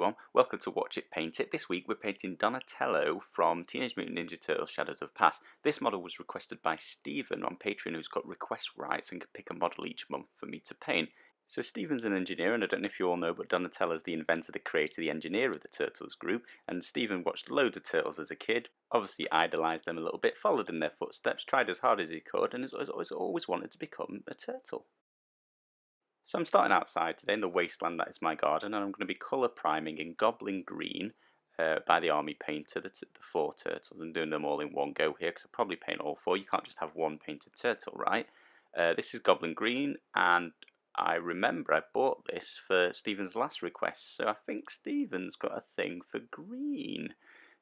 everyone, welcome to Watch It Paint It. This week we're painting Donatello from Teenage Mutant Ninja Turtles Shadows of Past. This model was requested by Stephen on Patreon, who's got request rights and can pick a model each month for me to paint. So Stephen's an engineer, and I don't know if you all know, but Donatello's the inventor, the creator, the engineer of the Turtles group, and Stephen watched loads of Turtles as a kid, obviously idolised them a little bit, followed in their footsteps, tried as hard as he could, and has always wanted to become a turtle. So I'm starting outside today in the wasteland that is my garden, and I'm going to be colour priming in Goblin Green by the Army Painter, the 4 turtles. I'm doing them all in one go here because I'll probably paint all 4. You can't just have one painted turtle, right? This is Goblin Green, and I remember I bought this for Stephen's last request, so I think Stephen's got a thing for green.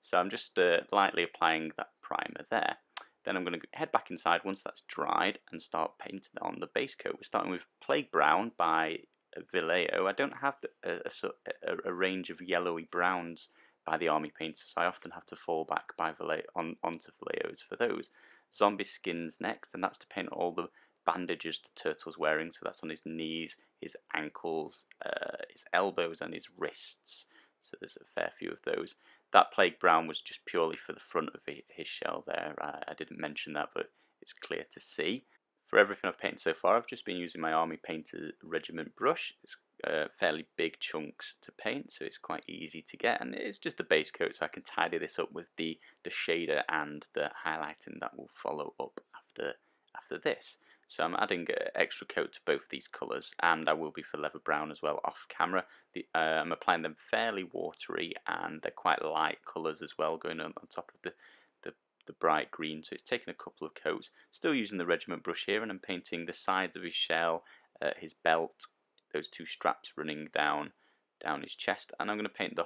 So I'm just lightly applying that primer there. Then I'm going to head back inside once that's dried and start painting on the base coat. We're starting with Plague Brown by Vallejo. I don't have a range of yellowy browns by the Army Painter, so I often have to fall back by onto Vallejo's for those. Zombie Skin's next, and that's to paint all the bandages the turtle's wearing. So that's on his knees, his ankles, his elbows and his wrists. So there's a fair few of those. That Plague Brown was just purely for the front of his shell there. I didn't mention that, but it's clear to see. For everything I've painted so far, I've just been using my Army Painter Regiment brush. It's fairly big chunks to paint, so it's quite easy to get. And it's just a base coat, so I can tidy this up with the shader and the highlighting that will follow up after this. So I'm adding extra coat to both these colours, and I will be for Leather Brown as well off camera. I'm applying them fairly watery, and they're quite light colours as well, going on top of the bright green. So it's taken a couple of coats. Still using the Regiment brush here, and I'm painting the sides of his shell, his belt, those 2 straps running down his chest, and I'm going to paint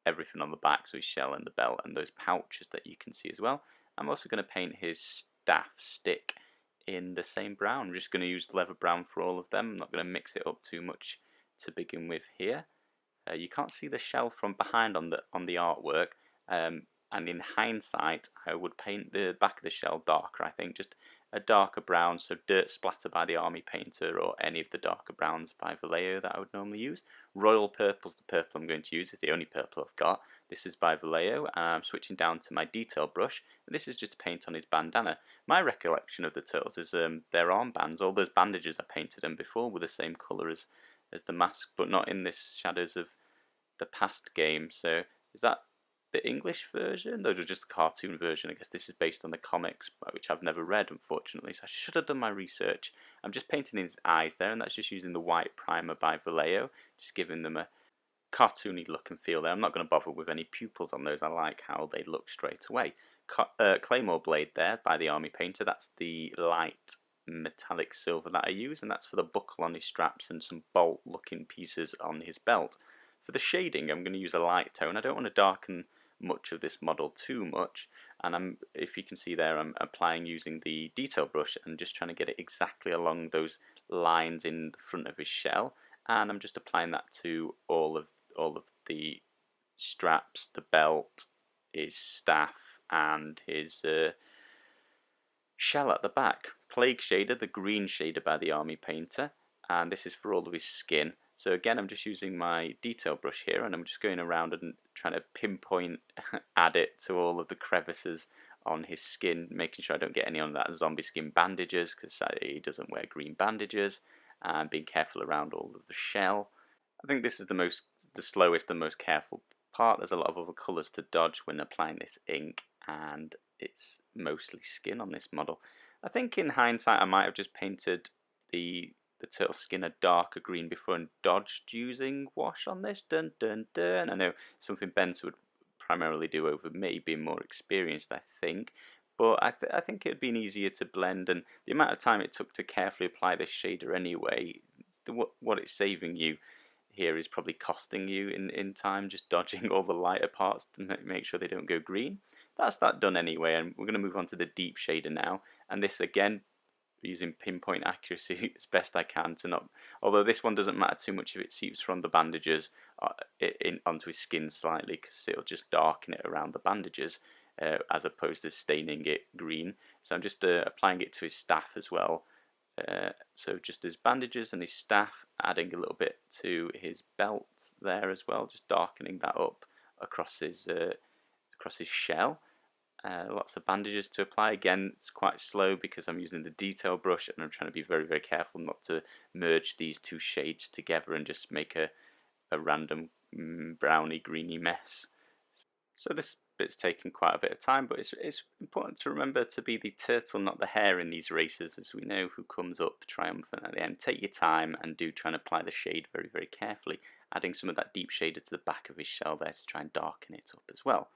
everything on the back, so his shell and the belt and those pouches that you can see as well. I'm also going to paint his staff stick in the same brown. I'm just going to use the Leather Brown for all of them. I'm not going to mix it up too much to begin with here. You can't see the shell from behind on the artwork, and in hindsight I would paint the back of the shell darker. I think just a darker brown, so Dirt Splatter by the Army Painter or any of the darker browns by Vallejo that I would normally use. Royal Purple's the purple I'm going to use. It's the only purple I've got. This is by Vallejo. I'm switching down to my detail brush, and this is just to paint on his bandana. My recollection of the turtles is their armbands, all those bandages I painted them before were the same colour as the mask, but not in this Shadows of the Past game. So is that the English version? Those are just the cartoon version. I guess this is based on the comics, which I've never read, unfortunately, so I should have done my research. I'm just painting his eyes there, and that's just using the white primer by Vallejo, just giving them a cartoony look and feel there. I'm not going to bother with any pupils on those. I like how they look straight away. Claymore blade there by the Army Painter. That's the light metallic silver that I use, and that's for the buckle on his straps and some bolt looking pieces on his belt. For the shading, I'm going to use a light tone. I don't want to darken much of this model too much, and if you can see there, I'm applying using the detail brush and just trying to get it exactly along those lines in the front of his shell, and I'm just applying that to all of the straps, the belt, his staff and his shell at the back. Plague shader, the green shader by the Army Painter, and this is for all of his skin. So again, I'm just using my detail brush here, and I'm just going around and trying to pinpoint, add it to all of the crevices on his skin, making sure I don't get any on that zombie skin bandages, because he doesn't wear green bandages, and being careful around all of the shell. I think this is the slowest and most careful part. There's a lot of other colours to dodge when applying this ink, and it's mostly skin on this model. I think in hindsight I might have just painted the turtle skin a darker green before and dodged using wash on this. Dun dun dun. I know something Benz would primarily do over me, being more experienced, I think. But I think it would been easier to blend, and the amount of time it took to carefully apply this shader anyway, what it's saving you here is probably costing you in time, just dodging all the lighter parts to make sure they don't go green. That's that done anyway, and we're going to move on to the deep shader now, and this again, using pinpoint accuracy as best I can to not, although this one doesn't matter too much if it seeps from the bandages onto his skin slightly, because it'll just darken it around the bandages as opposed to staining it green. So I'm just applying it to his staff as well, So just his bandages and his staff, adding a little bit to his belt there as well, just darkening that up across his shell. Lots of bandages to apply. Again, it's quite slow because I'm using the detail brush and I'm trying to be very, very careful not to merge these two shades together and just make a random browny greeny mess. So this bit's taken quite a bit of time, but it's important to remember to be the turtle, not the hare in these races, as we know who comes up triumphant at the end. Take your time and do try and apply the shade very, very carefully, adding some of that deep shader to the back of his shell there to try and darken it up as well.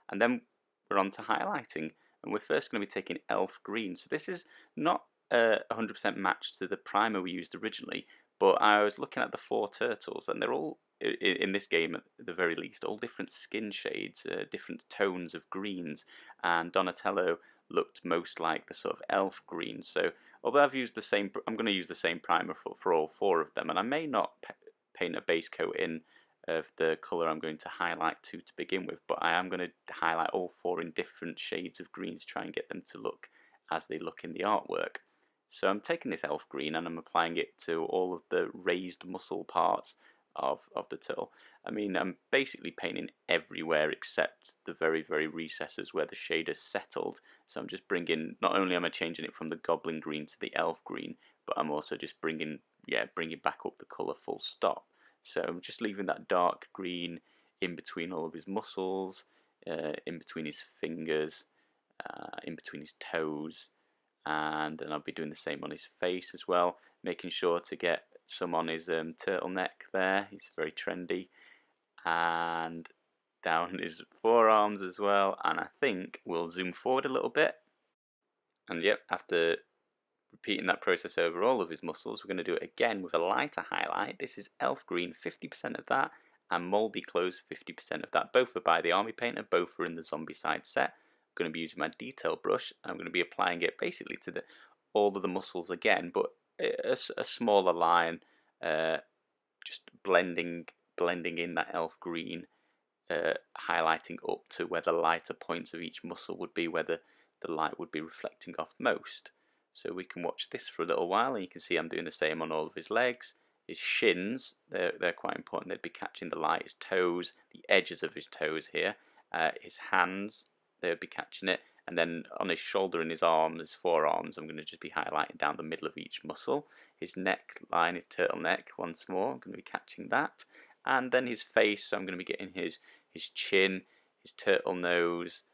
And then we're on to highlighting, and we're first going to be taking Elf Green. So this is not 100% matched to the primer we used originally, but I was looking at the 4 turtles, and they're all, in this game at the very least, all different skin shades, different tones of greens, and Donatello looked most like the sort of elf green. So although I've used the same, I'm going to use the same primer for all 4 of them, and I may not paint a base coat in of the colour I'm going to highlight to begin with, but I am going to highlight all 4 in different shades of green to try and get them to look as they look in the artwork. So I'm taking this elf green and I'm applying it to all of the raised muscle parts of the turtle. I mean, I'm basically painting everywhere except the very, very recesses where the shade has settled. So I'm just bringing, not only am I changing it from the goblin green to the elf green, but I'm also just bringing back up the colour full stop. So I'm just leaving that dark green in between all of his muscles, in between his fingers, in between his toes, and then I'll be doing the same on his face as well, making sure to get some on his turtleneck there. He's very trendy, and down his forearms as well. And I think we'll zoom forward a little bit, and yep, after repeating that process over all of his muscles, we're going to do it again with a lighter highlight. This is Elf Green, 50% of that, and Mouldy Clothes, 50% of that. Both are by the Army Painter, both are in the Zombicide set. I'm going to be using my detail brush. I'm going to be applying it basically to all of the muscles again, but a smaller line, just blending in that elf green, highlighting up to where the lighter points of each muscle would be, where the light would be reflecting off most. So we can watch this for a little while, and you can see I'm doing the same on all of his legs. His shins, they're quite important. They'd be catching the light. His toes, the edges of his toes here. His hands, they'd be catching it. And then on his shoulder and his arms, his forearms, I'm going to just be highlighting down the middle of each muscle. His neckline, his turtleneck, once more, I'm going to be catching that. And then his face, so I'm going to be getting his chin, his turtle nose,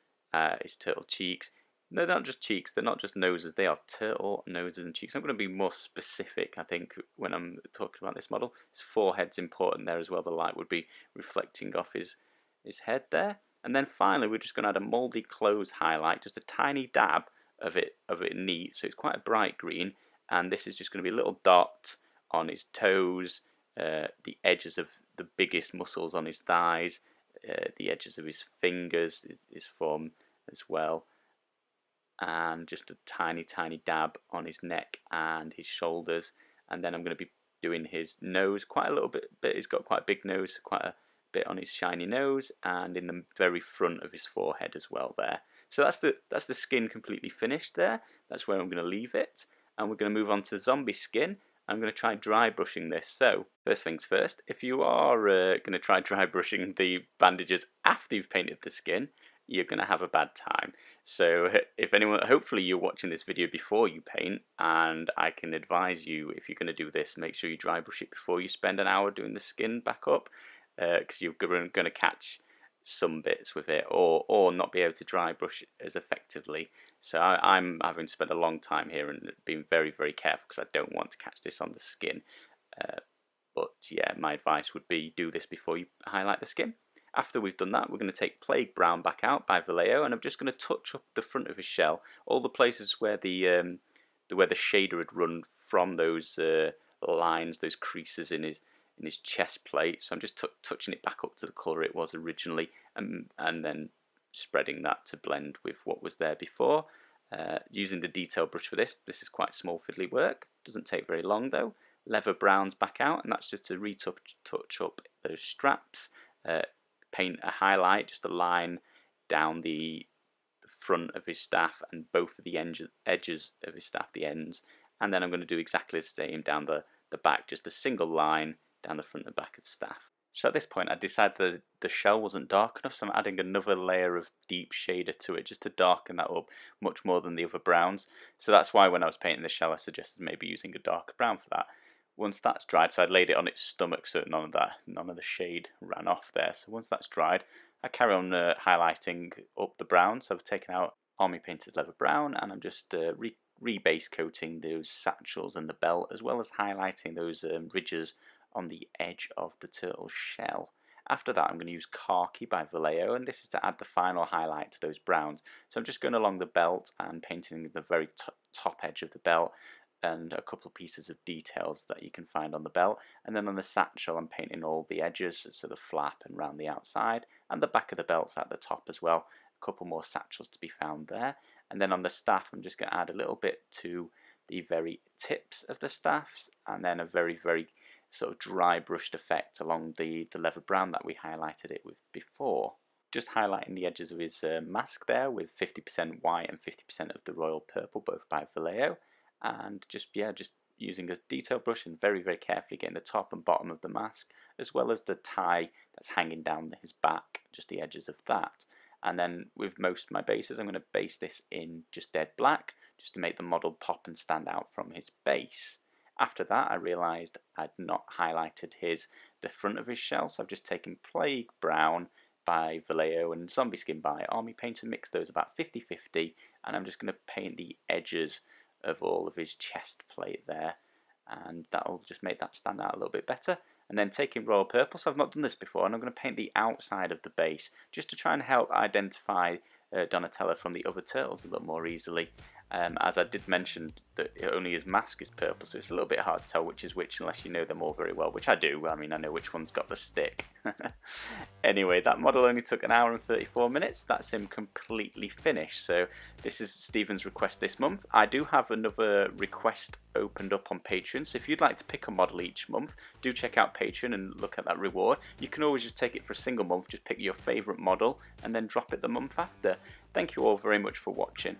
his turtle cheeks. They're not just cheeks, they're not just noses, they are turtle noses and cheeks. I'm going to be more specific, I think, when I'm talking about this model. His forehead's important there as well. The light would be reflecting off his head there. And then finally, we're just going to add a Mouldy Clothes highlight, just a tiny dab of it neat. So it's quite a bright green. And this is just going to be a little dot on his toes, the edges of the biggest muscles on his thighs, the edges of his fingers, his thumb as well. And just a tiny dab on his neck and his shoulders, and then I'm going to be doing his nose quite a little bit. He's got quite a big nose, quite a bit on his shiny nose, and in the very front of his forehead as well there. So that's the skin completely finished there. That's where I'm going to leave it, and we're going to move on to zombie skin. I'm going to try dry brushing this. So first things first, if you are going to try dry brushing the bandages after you've painted the skin, you're going to have a bad time. So if anyone, hopefully you're watching this video before you paint, and I can advise you, if you're going to do this, make sure you dry brush it before you spend an hour doing the skin back up, because you're going to catch some bits with it, or not be able to dry brush it as effectively. So I'm having spent a long time here and being very, very careful because I don't want to catch this on the skin. But yeah, my advice would be do this before you highlight the skin. After we've done that, we're going to take Plague Brown back out by Vallejo, and I'm just going to touch up the front of his shell, all the places where the shader had run from those lines, those creases in his chest plate. So I'm just touching it back up to the colour it was originally, and then spreading that to blend with what was there before. Using the detail brush for this. This is quite small fiddly work. Doesn't take very long though. Leather Browns back out, and that's just to touch up those straps. Paint a highlight, just a line down the front of his staff and both of the edges of his staff, the ends, And then I'm going to do exactly the same down the back, just a single line down the front and back of the staff. So at this point I decided that the shell wasn't dark enough, so I'm adding another layer of deep shader to it just to darken that up much more than the other browns. So that's why when I was painting the shell I suggested maybe using a darker brown for that. Once that's dried, so I'd laid it on its stomach so none of the shade ran off there. So once that's dried, I carry on highlighting up the brown. So I've taken out Army Painter's Leather Brown and I'm just rebase coating those satchels and the belt, as well as highlighting those ridges on the edge of the turtle shell. After that I'm going to use Khaki by Vallejo, and this is to add the final highlight to those browns. So I'm just going along the belt and painting the very top edge of the belt and a couple of pieces of details that you can find on the belt, and then on the satchel I'm painting all the edges, so the flap and round the outside, and the back of the belt's at the top as well. A couple more satchels to be found there, and then on the staff I'm just going to add a little bit to the very tips of the staffs, and then a very sort of dry brushed effect along the leather brown that we highlighted it with before. Just highlighting the edges of his mask there with 50% white and 50% of the royal purple, both by Vallejo, and just using a detail brush and very carefully getting the top and bottom of the mask, as well as the tie that's hanging down his back, just the edges of that. And then with most of my bases I'm going to base this in just dead black, just to make the model pop and stand out from his base. After that I realised I'd not highlighted the front of his shell, so I've just taken Plague Brown by Vallejo and Zombie Skin by Army Painter, mixed those about 50-50, and I'm just going to paint the edges of all of his chest plate there, and that'll just make that stand out a little bit better. And then taking Royal Purple, so I've not done this before, and I'm going to paint the outside of the base just to try and help identify Donatello from the other turtles a little more easily. As I did mention that only his mask is purple, so it's a little bit hard to tell which is which unless you know them all very well, which I do. I mean, I know which one's got the stick. Anyway, that model only took 1 hour and 34 minutes. That's him completely finished. So this is Stephen's request this month. I do have another request opened up on Patreon, so if you'd like to pick a model each month, do check out Patreon and look at that reward. You can always just take it for a single month, just pick your favourite model and then drop it the month after. Thank you all very much for watching.